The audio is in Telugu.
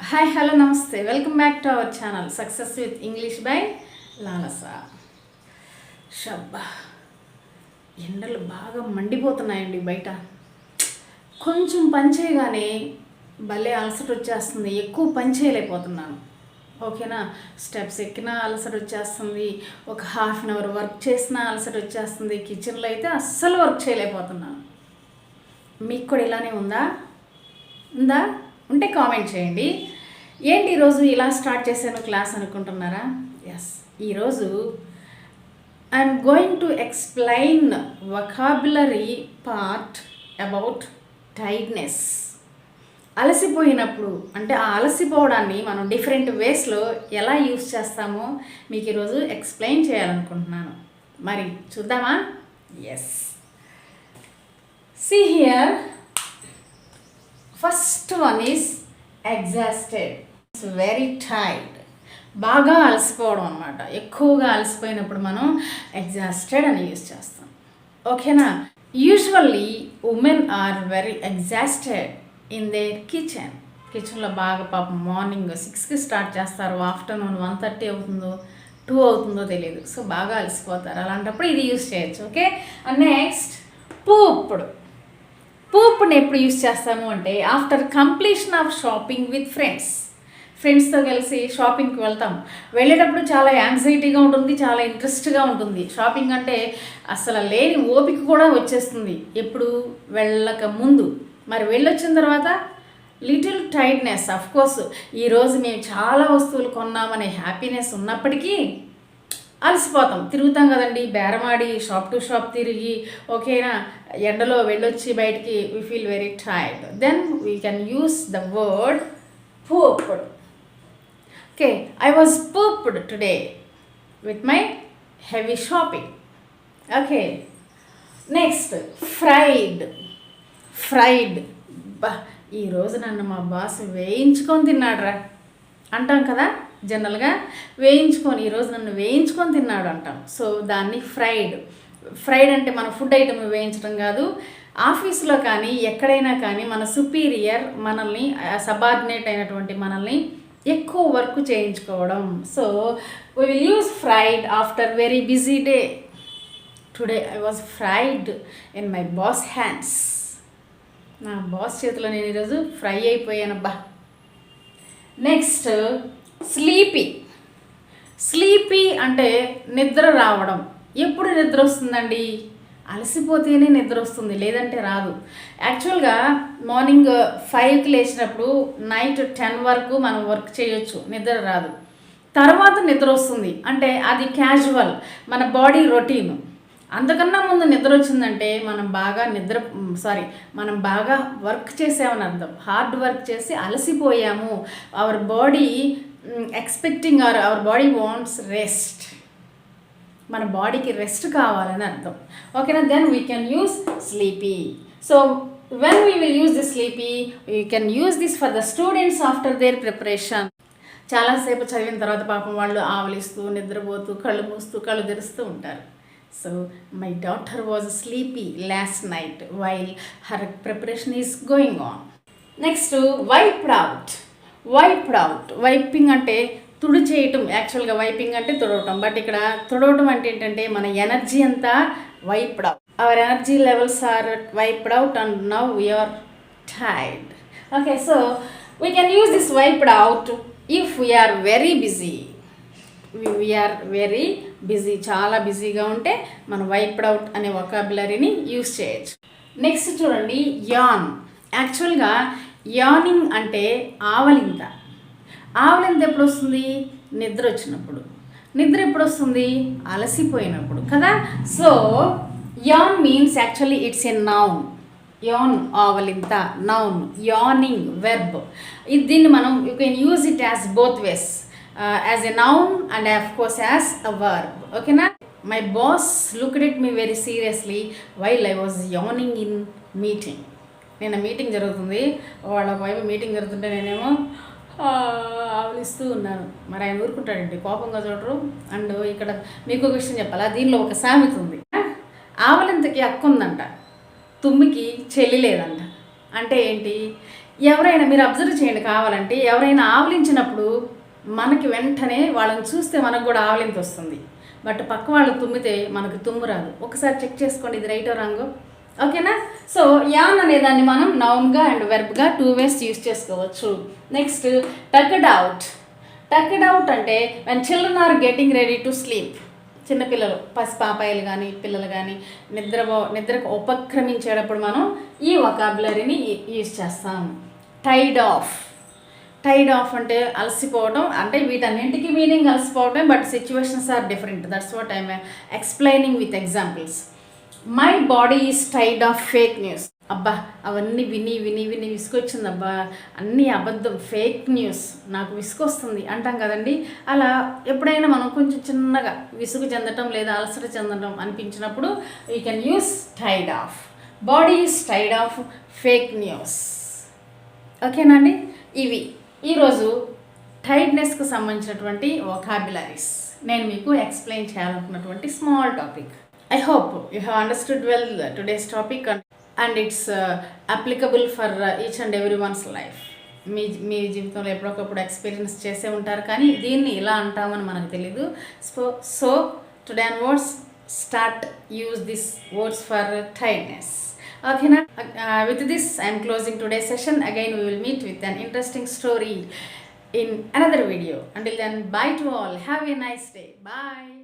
Hi hello namaste welcome back to our channel success with English by Lalasa. షబ్బా, ఎండలు బాగా మండిపోతున్నాయండి బయట. కొంచెం పని చేయగానే భలే అలసట వచ్చేస్తుంది. ఎక్కువ పని చేయలేకపోతున్నాను. ఓకేనా, స్టెప్స్ ఎక్కినా అలసట వచ్చేస్తుంది, ఒక హాఫ్ అన్ అవర్ వర్క్ చేసినా అలసట వచ్చేస్తుంది. కిచెన్లో అయితే అస్సలు వర్క్ చేయలేకపోతున్నాను. మీకు కూడా ఇలానే ఉందా ఉంటే కామెంట్ చేయండి. ఏంటి ఈరోజు ఇలా స్టార్ట్ చేశాను క్లాస్ అనుకుంటున్నారా? ఎస్, ఈరోజు I'm going to explain vocabulary part about tiredness. అలసిపోయినప్పుడు అంటే ఆ అలసిపోవడాన్ని మనం డిఫరెంట్ వేస్లో ఎలా యూస్ చేస్తామో మీకు ఈరోజు ఎక్స్ప్లెయిన్ చేయాలనుకుంటున్నాను. మరి చూద్దామా? Yes, see here. First one is exhausted. It's very tired. బాగా అలసిపోవడం అనమాట. ఎక్కువగా అలసిపోయినప్పుడు మనం ఎగ్జాస్టెడ్ అని యూజ్ చేస్తాం. ఓకేనా? Usually women are very exhausted in their కిచెన్లో బాగా పాపం మార్నింగ్ 6కి స్టార్ట్ చేస్తారు, ఆఫ్టర్నూన్ 1:30 అవుతుందో 2 అవుతుందో తెలియదు. సో బాగా అలసిపోతారు. అలాంటప్పుడు ఇది యూజ్ చేయొచ్చు. ఓకే, అండ్ నెక్స్ట్ పూప్ని ఎప్పుడు యూస్ చేస్తాము అంటే after completion of shopping with ఫ్రెండ్స్తో కలిసి షాపింగ్కి వెళ్తాం. వెళ్ళేటప్పుడు చాలా యాంగ్జైటీగా ఉంటుంది, చాలా ఇంట్రెస్ట్గా ఉంటుంది. షాపింగ్ అంటే అసలు లేని ఓపిక కూడా వచ్చేస్తుంది ఎప్పుడు వెళ్ళక ముందు. మరి వెళ్ళొచ్చిన తర్వాత లిటిల్ టైర్డ్నెస్. అఫ్ కోర్స్ ఈరోజు మేము చాలా వస్తువులు కొన్నామనే హ్యాపీనెస్ ఉన్నప్పటికీ అలసిపోతాం. తిరుగుతాం కదండి, బేరమాడి షాప్ టు షాప్ తిరిగి. ఓకేనా, ఎండలో వెళ్ళొచ్చి బయటికి we feel very tired. Then we can use the word pooped. Okay, I was pooped today with my heavy shopping. Okay, next, fried. ఈరోజు నన్ను మా బాస్ వేయించుకొని తిన్నాడురా అంటాం కదా జనరల్గా. ఈరోజు నన్ను వేయించుకొని తిన్నాడు అంటాం. సో దాన్ని ఫ్రైడ్ అంటే మన ఫుడ్ ఐటమ్ వేయించడం కాదు. ఆఫీస్లో కానీ ఎక్కడైనా కానీ మన సుపీరియర్ మనల్ని, సబార్డినేట్ అయినటువంటి మనల్ని ఎక్కువ వర్క్ చేయించుకోవడం. So we will use fried after very busy day. Today I was fried in my boss hands. నా బాస్ చేతిలో నేను ఈరోజు ఫ్రై అయిపోయానబ్బా. నెక్స్ట్, స్లీపీ అంటే నిద్ర రావడం. ఎప్పుడు నిద్ర వస్తుందండి? అలసిపోతేనే నిద్ర వస్తుంది, లేదంటే రాదు. యాక్చువల్గా మార్నింగ్ 5కి లేచినప్పుడు నైట్ 10 వరకు మనం వర్క్ చేయొచ్చు, నిద్ర రాదు. తర్వాత నిద్ర వస్తుంది అంటే అది క్యాజువల్, మన బాడీ రొటీన్. అంతకన్నా ముందు నిద్ర వచ్చిందంటే మనం బాగా వర్క్ చేసామని అర్థం. హార్డ్ వర్క్ చేసి అలసిపోయాము. Our body expecting our body wants rest. మన బాడీకి రెస్ట్ కావాలని అర్థం. ఓకేనా? Then we can use sleepy. So when we will use the sleepy, we can use this for the students after their preparation. చాలాసేపు చదివిన తర్వాత పాపం వాళ్ళు ఆవలిస్తూ, నిద్రపోతూ, కళ్ళు మూస్తూ, కళ్ళు తెరుస్తూ ఉంటారు. So my daughter was sleepy last night while her preparation is going on. Next, wiped out. Wiping అంటే తుడి చేయటం. యాక్చువల్గా వైపింగ్ అంటే తుడవటం, బట్ ఇక్కడ తుడవటం అంటే ఏంటంటే మన ఎనర్జీ అంతా wiped out. Our energy levels are wiped out and now we are tired. Okay, so we can use this wiped out if we are very busy. చాలా బిజీగా ఉంటే మనం వైప్డ్ అవుట్ అనే వొకాబులరీని యూజ్ చేయొచ్చు. నెక్స్ట్ చూడండి, యాన్. యాక్చువల్గా యానింగ్ అంటే ఆవలింత ఎప్పుడు వస్తుంది? నిద్ర వచ్చినప్పుడు. నిద్ర ఎప్పుడు వస్తుంది? అలసిపోయినప్పుడు కదా. So yawn means actually it's a noun. Yawn ఆవలింత నౌన్, యానింగ్ వెర్బ్. దీన్ని మనం you can use it as both ways, as a noun and of course as a verb. ఓకేనా? My boss looked at me very seriously while I was yawning in meeting. నేను మీటింగ్ జరుగుతుంది, వాళ్ళ వైపు మీటింగ్ జరుగుతుంటే నేనేమో ఆవలిస్తూ ఉన్నాను. మరి ఆయన ఊరుకుంటాడండి, కోపంగా చూడరు. అండ్ ఇక్కడ మీకు ఒక విషయం చెప్పాలా, దీనిలో ఒక సామెత ఉంది. ఆవలింతకి అక్క ఉందంట, తుమ్మికి చెల్లి లేదంట. అంటే ఏంటి? ఎవరైనా మీరు అబ్జర్వ్ చేయండి కావాలంటే, ఎవరైనా ఆవలించినప్పుడు మనకి వెంటనే వాళ్ళని చూస్తే మనకు కూడా ఆవలింత వస్తుంది. బట్ పక్క వాళ్ళు తుమ్మితే మనకు తుమ్ము రాదు. ఒకసారి చెక్ చేసుకోండి ఇది రైటో రాంగో. ఓకేనా? సో యాన్ అనే దాన్ని మనం నౌన్గా అండ్ వెర్బ్గా 2 ways యూస్ చేసుకోవచ్చు. Next tucked out. Tucked out అంటే when children are getting ready to sleep. చిన్నపిల్లలు పాపాయిలు కానీ పిల్లలు కానీ నిద్రకు ఉపక్రమించేటప్పుడు మనం ఈ వొకాబులరీని యూజ్ చేస్తాం. టైడ్ ఆఫ్. టైడ్ ఆఫ్ అంటే అలసిపోవడం, అంటే వీటన్నింటికి మీనింగ్ అలసిపోవడం, but situations are different. That's what I'm explaining with examples. My body is టైడ్ ఆఫ్ ఫేక్ న్యూస్. అబ్బా అవన్నీ విని విని విని విసుకొచ్చింది, అబ్బా అన్నీ అబద్ధం, ఫేక్ న్యూస్, నాకు విసుకొస్తుంది అంటాం కదండి. అలా ఎప్పుడైనా మనం కొంచెం చిన్నగా విసుగు చెందటం లేదా అలసట చెందటం అనిపించినప్పుడు వీ కెన్ యూస్ టైడ్ ఆఫ్. బాడీ ఈజ్ టైడ్ ఆఫ్ ఫేక్ న్యూస్. ఓకేనండి? ఇవి ఈరోజు టైడ్నెస్కు సంబంధించినటువంటి వొకాబులరీస్ నేను మీకు ఎక్స్ప్లెయిన్ చేయాలనుకున్నటువంటి small topic. I hope you have understood well today's topic and it's applicable for each and everyone's life. మీ జీవితంలో ఎప్పుడొకప్పుడు ఎక్స్పీరియన్స్ చేసే ఉంటారు, కానీ దీన్ని ఇలా అంటామని మనకు తెలీదు. So today onwards start use these words for tiredness. Okay, with this I am closing today's session. Again we will meet with an interesting story in another video. Until then, bye to all. Have a nice day. Bye.